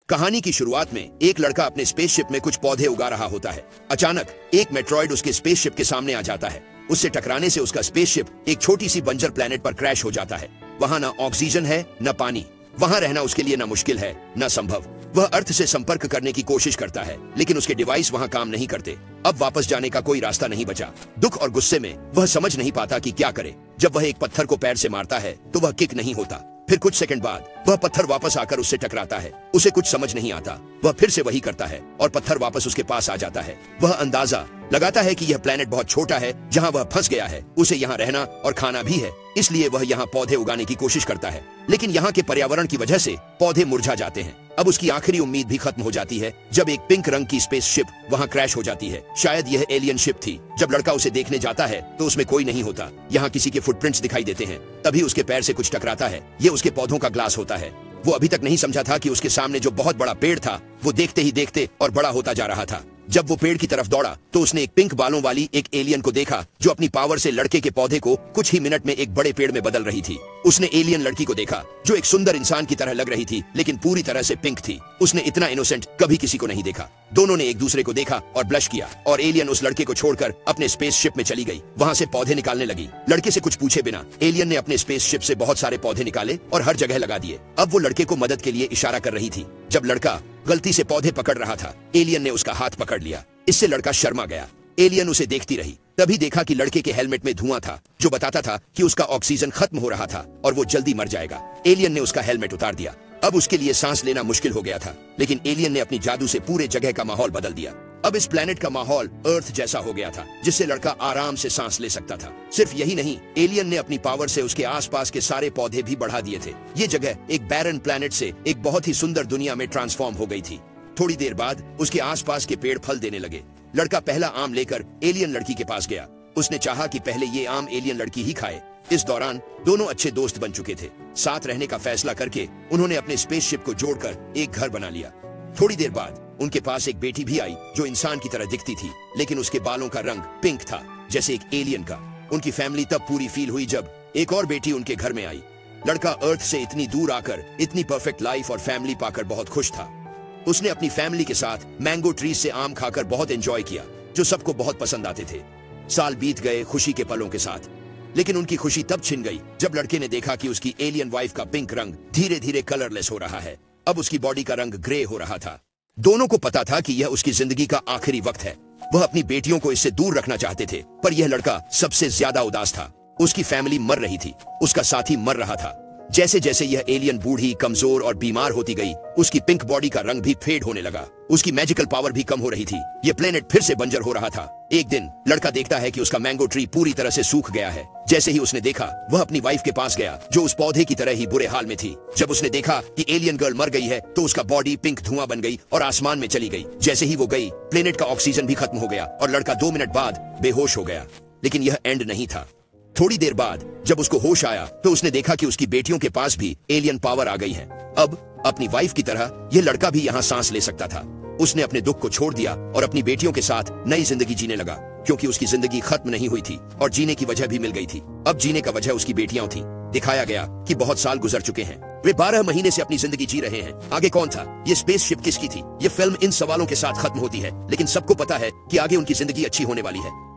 कहानी की शुरुआत में एक लड़का अपने स्पेसशिप में कुछ पौधे उगा रहा होता है। अचानक एक मेट्रॉइड उसके स्पेसशिप के सामने आ जाता है। उससे टकराने से उसका स्पेसशिप एक छोटी सी बंजर प्लेनेट पर क्रैश हो जाता है। वहां ना ऑक्सीजन है न पानी। वहां रहना उसके लिए न मुश्किल है न संभव। वह अर्थ से संपर्क करने की कोशिश करता है, लेकिन उसके डिवाइस वहां काम नहीं करते। अब वापस जाने का कोई रास्ता नहीं बचा। दुख और गुस्से में वह समझ नहीं पाता कि क्या करे। जब वह एक पत्थर को पैर से मारता है तो वह किक नहीं होता। फिर कुछ सेकंड बाद वह पत्थर वापस आकर उससे टकराता है। उसे कुछ समझ नहीं आता। वह फिर से वही करता है और पत्थर वापस उसके पास आ जाता है। वह अंदाजा लगाता है कि यह प्लेनेट बहुत छोटा है जहां वह फंस गया है। उसे यहाँ रहना और खाना भी है, इसलिए वह यहाँ पौधे उगाने की कोशिश करता है। लेकिन यहाँ के पर्यावरण की वजह से पौधे मुरझा जाते हैं। अब उसकी आखिरी उम्मीद भी खत्म हो जाती है जब एक पिंक रंग की स्पेसशिप वहां क्रैश हो जाती है। शायद यह एलियन शिप थी। जब लड़का उसे देखने जाता है तो उसमें कोई नहीं होता। यहाँ किसी के फुटप्रिंट्स दिखाई देते हैं। तभी उसके पैर से कुछ टकराता है। ये उसके पौधों का ग्लास होता है। वो अभी तक नहीं समझा था कि उसके सामने जो बहुत बड़ा पेड़ था वो देखते ही देखते और बड़ा होता जा रहा था। जब वो पेड़ की तरफ दौड़ा तो उसने एक पिंक बालों वाली एक एलियन को देखा जो अपनी पावर से लड़के के पौधे को कुछ ही मिनट में एक बड़े पेड़ में बदल रही थी। उसने एलियन लड़की को देखा जो एक सुंदर इंसान की तरह लग रही थी, लेकिन पूरी तरह से पिंक थी। उसने इतना इनोसेंट कभी किसी को नहीं देखा। दोनों ने एक दूसरे को देखा और ब्लश किया और एलियन उस लड़के को छोड़कर अपने स्पेसशिप में चली गई। वहां से पौधे निकालने लगी। लड़के से कुछ पूछे बिना एलियन ने अपने स्पेसशिप से बहुत सारे पौधे निकाले और हर जगह लगा दिए। अब वो लड़के को मदद के लिए इशारा कर रही थी। जब लड़का गलती से पौधे पकड़ रहा था, एलियन ने उसका हाथ पकड़ लिया। इससे लड़का शर्मा गया। एलियन उसे देखती रही। तभी देखा कि लड़के के हेलमेट में धुआं था जो बताता था कि उसका ऑक्सीजन खत्म हो रहा था और वो जल्दी मर जाएगा। एलियन ने उसका हेलमेट उतार दिया। अब उसके लिए सांस लेना मुश्किल हो गया था, लेकिन एलियन ने अपनी जादू से पूरे जगह का माहौल बदल दिया। अब इस प्लेनेट का माहौल अर्थ जैसा हो गया था, जिससे लड़का आराम से सांस ले सकता था। सिर्फ यही नहीं, एलियन ने अपनी पावर से उसके आसपास के सारे पौधे भी बढ़ा दिए थे। ये जगह एक बैरन प्लेनेट से एक बहुत ही सुंदर दुनिया में ट्रांसफॉर्म हो गई थी। थोड़ी देर बाद उसके आसपास के पेड़ फल देने लगे। लड़का पहला आम लेकर एलियन लड़की के पास गया। उसने चाहा कि पहले ये आम एलियन लड़की ही खाए। इस दौरान दोनों अच्छे दोस्त बन चुके थे। साथ रहने का फैसला करके उन्होंने अपने स्पेसशिप को जोड़कर एक घर बना लिया। थोड़ी देर बाद उनके पास एक बेटी भी आई जो इंसान की तरह दिखती थी, लेकिन उसके बालों का रंग पिंक था, जैसे एक एलियन का। उनकी फैमिली तब पूरी फील हुई जब एक और बेटी उनके घर में आई। लड़का अर्थ से इतनी दूर आकर इतनी परफेक्ट लाइफ और फैमिली पाकर बहुत खुश था। उसने अपनी फैमिली के साथ मैंगो ट्रीज से आम खाकर बहुत एंजॉय किया, जो सबको बहुत पसंद आते थे। साल बीत गए खुशी के पलों के साथ, लेकिन उनकी खुशी तब छिन गई जब लड़के ने देखा कि उसकी एलियन वाइफ का पिंक रंग धीरे धीरे कलरलेस हो रहा है। अब उसकी बॉडी का रंग ग्रे हो रहा था। दोनों को पता था कि यह उसकी जिंदगी का आखिरी वक्त है। वह अपनी बेटियों को इससे दूर रखना चाहते थे, पर यह लड़का सबसे ज्यादा उदास था। उसकी फैमिली मर रही थी, उसका साथी मर रहा था। जैसे जैसे यह एलियन बूढ़ी, कमजोर और बीमार होती गई, उसकी पिंक बॉडी का रंग भी फेड होने लगा। उसकी मैजिकल पावर भी कम हो रही थी। यह प्लेनेट फिर से बंजर हो रहा था। एक दिन लड़का देखता है कि उसका मैंगो ट्री पूरी तरह से सूख गया है। जैसे ही उसने देखा, वह अपनी वाइफ के पास गया जो उस पौधे की तरह ही बुरे हाल में थी। जब उसने देखा कि एलियन गर्ल मर गई है तो उसका बॉडी पिंक धुआं बन गई और आसमान में चली गई। जैसे ही वो गई, प्लेनेट का ऑक्सीजन भी खत्म हो गया और लड़का 2 मिनट बाद बेहोश हो गया। लेकिन यह एंड नहीं था। थोड़ी देर बाद जब उसको होश आया तो उसने देखा कि उसकी बेटियों के पास भी एलियन पावर आ गई है। अब अपनी वाइफ की तरह यह लड़का भी यहाँ सांस ले सकता था। उसने अपने दुख को छोड़ दिया और अपनी बेटियों के साथ नई जिंदगी जीने लगा, क्योंकि उसकी जिंदगी खत्म नहीं हुई थी और जीने की वजह भी मिल गई थी। अब जीने का वजह उसकी बेटियां थी। दिखाया गया कि बहुत साल गुजर चुके हैं। वे 12 महीने से अपनी जिंदगी जी रहे हैं। आगे कौन था? ये स्पेसशिप किसकी थी? ये फिल्म इन सवालों के साथ खत्म होती है, लेकिन सबको पता है कि आगे उनकी जिंदगी अच्छी होने वाली है।